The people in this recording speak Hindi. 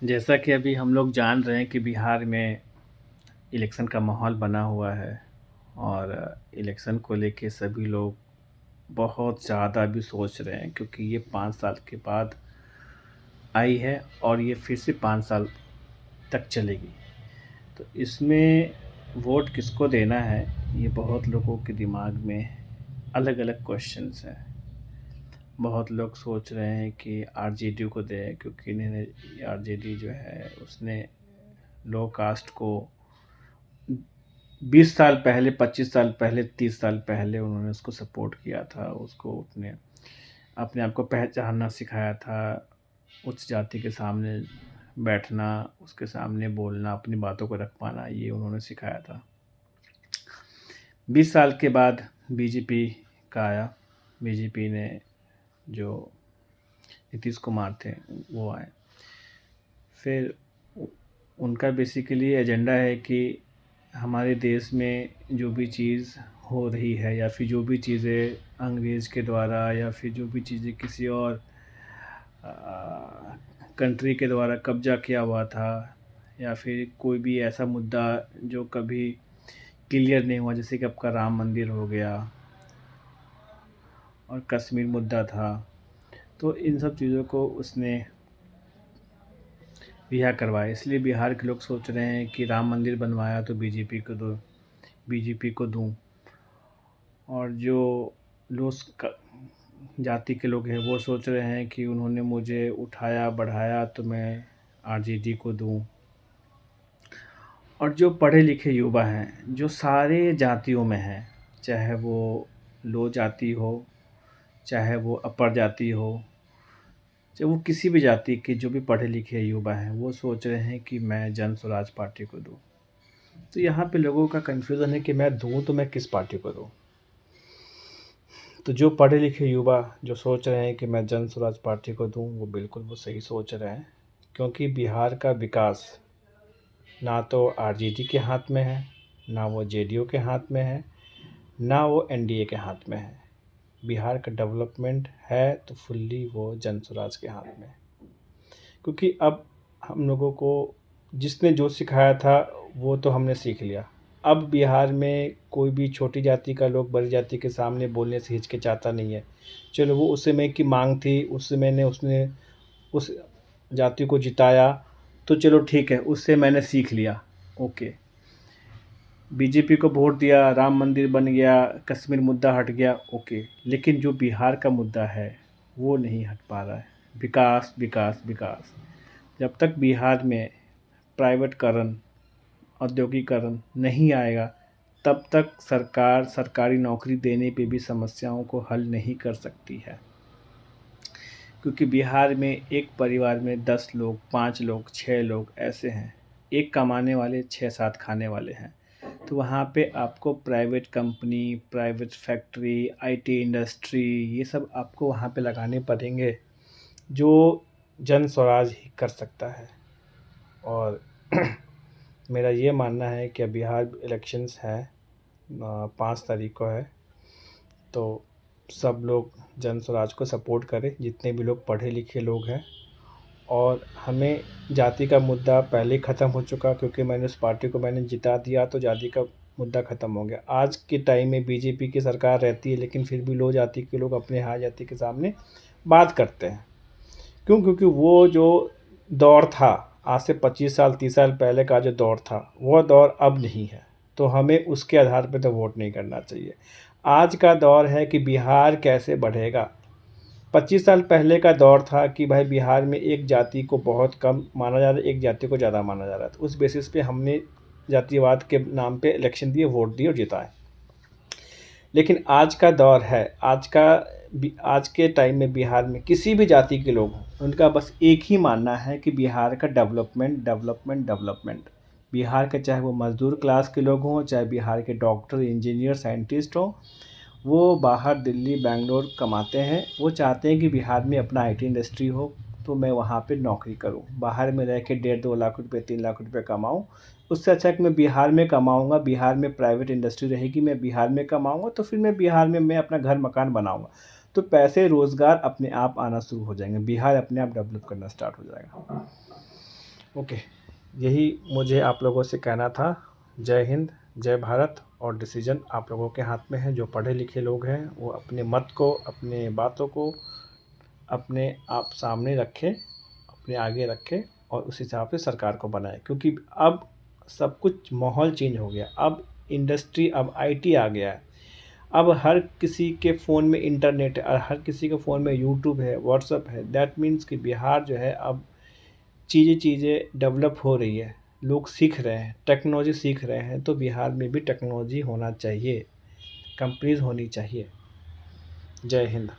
जैसा कि अभी हम लोग जान रहे हैं कि बिहार में इलेक्शन का माहौल बना हुआ है और इलेक्शन को लेके सभी लोग बहुत ज़्यादा अभी सोच रहे हैं, क्योंकि ये 5 साल के बाद आई है और ये फिर से 5 साल तक चलेगी। तो इसमें वोट किसको देना है, ये बहुत लोगों के दिमाग में अलग-अलग क्वेश्चंस हैं। बहुत लोग सोच रहे हैं कि आरजेडी को दें, क्योंकि इन्होंने आरजेडी जो है उसने लो कास्ट को 20 साल पहले, 25 साल पहले, 30 साल पहले उन्होंने उसको सपोर्ट किया था। उसको अपने अपने आप को पहचानना सिखाया था, उच्च जाति के सामने बैठना, उसके सामने बोलना, अपनी बातों को रख पाना, ये उन्होंने सिखाया था। 20 साल के बाद बीजेपी का आया। बीजेपी ने जो नीतीश कुमार थे वो आए। फिर उनका बेसिकली एजेंडा है कि हमारे देश में जो भी चीज़ हो रही है या फिर जो भी चीज़ें अंग्रेज़ के द्वारा या फिर जो भी चीज़ें किसी और कंट्री के द्वारा कब्जा किया हुआ था, या फिर कोई भी ऐसा मुद्दा जो कभी क्लियर नहीं हुआ, जैसे कि आपका राम मंदिर हो गया और कश्मीर मुद्दा था, तो इन सब चीज़ों को उसने रिहा करवाया। इसलिए बिहार के लोग सोच रहे हैं कि राम मंदिर बनवाया तो बीजेपी को दूं। और जो लोग जाति के लोग हैं वो सोच रहे हैं कि उन्होंने मुझे उठाया बढ़ाया तो मैं आरजेडी को दूं। और जो पढ़े लिखे युवा हैं, जो सारे जातियों में हैं, चाहे वो लो जाति हो, चाहे वो अपर जाति हो, चाहे वो किसी भी जाति के जो भी पढ़े लिखे युवा हैं, वो सोच रहे हैं कि मैं जन स्वराज पार्टी को दूं। तो यहाँ पे लोगों का कन्फ्यूज़न है कि मैं दूं तो मैं किस पार्टी को दूं। तो जो पढ़े लिखे युवा जो सोच रहे हैं कि मैं जन स्वराज पार्टी को दूं, वो बिल्कुल वो सही सोच रहे हैं, क्योंकि बिहार का विकास ना तो आरजेडी के हाथ में है, ना वो जेडीयू के हाथ में है, ना वो एनडीए के हाथ में है। बिहार का डेवलपमेंट है तो फुल्ली वो जन स्वराज के हाथ में है। क्योंकि अब हम लोगों को जिसने जो सिखाया था वो तो हमने सीख लिया। अब बिहार में कोई भी छोटी जाति का लोग बड़ी जाति के सामने बोलने से हिचकिचाता नहीं है। चलो वो उस समय की मांग थी, उस समय ने उसने उस जाति को जिताया, तो चलो ठीक है, उससे मैंने सीख लिया, ओके। बीजेपी को वोट दिया, राम मंदिर बन गया, कश्मीर मुद्दा हट गया, ओके। लेकिन जो बिहार का मुद्दा है वो नहीं हट पा रहा है। विकास विकास विकास। जब तक बिहार में प्राइवेटकरण, औद्योगिकरण नहीं आएगा, तब तक सरकार सरकारी नौकरी देने पे भी समस्याओं को हल नहीं कर सकती है। क्योंकि बिहार में एक परिवार में 10 लोग, 5 लोग, 6 लोग ऐसे हैं, एक कमाने वाले 6-7 खाने वाले हैं। तो वहाँ पे आपको private company, private factory, IT industry, ये सब आपको वहाँ पे लगाने पड़ेंगे, जो जन स्वराज ही कर सकता है। और मेरा ये मानना है कि बिहार इलेक्शंस है, 5 तारीख को है, तो सब लोग जन स्वराज को सपोर्ट करें, जितने भी लोग पढ़े लिखे लोग हैं। और हमें जाति का मुद्दा पहले ही ख़त्म हो चुका, क्योंकि मैंने उस पार्टी को मैंने जिता दिया तो जाति का मुद्दा ख़त्म हो गया। आज के टाइम में बीजेपी की सरकार रहती है, लेकिन फिर भी लो जाति के लोग अपने हाई जाति के सामने बात करते हैं। क्यों? क्योंकि वो जो दौर था, आज से 25 साल 30 साल पहले का जो दौर था, वो दौर अब नहीं है। तो हमें उसके आधार पे तो वोट नहीं करना चाहिए। आज का दौर है कि बिहार कैसे बढ़ेगा। 25 साल पहले का दौर था कि भाई बिहार में एक जाति को बहुत कम माना जा रहा है, एक जाति को ज़्यादा माना जा रहा है। तो उस बेसिस पे हमने जातिवाद के नाम पे इलेक्शन दिए, वोट दिए और जिताए। लेकिन आज का दौर है, आज के टाइम में बिहार में किसी भी जाति के लोग हों, उनका बस एक ही मानना है कि बिहार का डेवलपमेंट डेवलपमेंट डेवलपमेंट। बिहार के चाहे वो मज़दूर क्लास के लोग हों, चाहे बिहार के डॉक्टर, इंजीनियर, साइंटिस्ट हों, वो बाहर दिल्ली बेंगलोर कमाते हैं। वो चाहते हैं कि बिहार में अपना आईटी इंडस्ट्री हो, तो मैं वहाँ पे नौकरी करूँ, बाहर में रह के 1.5-2 लाख रुपए, 3 लाख रुपए कमाऊँ। उससे अच्छा कि मैं बिहार में कमाऊँगा, बिहार में प्राइवेट इंडस्ट्री रहेगी, मैं बिहार में कमाऊँगा, तो फिर मैं बिहार में मैं अपना घर मकान बनाऊँगा। तो पैसे रोज़गार अपने आप आना शुरू हो जाएंगे, बिहार अपने आप डेवलप करना स्टार्ट हो जाएगा। ओके, यही मुझे आप लोगों से कहना था। जय हिंद, जय भारत। और डिसीजन आप लोगों के हाथ में है। जो पढ़े लिखे लोग हैं वो अपने मत को, अपने बातों को अपने आप सामने रखें, अपने आगे रखें और उस हिसाब से सरकार को बनाएं, क्योंकि अब सब कुछ माहौल चेंज हो गया। अब इंडस्ट्री, अब आईटी आ गया है। अब हर किसी के फ़ोन में इंटरनेट है और हर किसी के फ़ोन में यूट्यूब है, व्हाट्सअप है। दैट मीन्स कि बिहार जो है अब चीज़ें डेवलप हो रही है। लोग सीख रहे हैं, टेक्नोलॉजी सीख रहे हैं, तो बिहार में भी टेक्नोलॉजी होना चाहिए, कंपनीज़ होनी चाहिए। जय हिंद।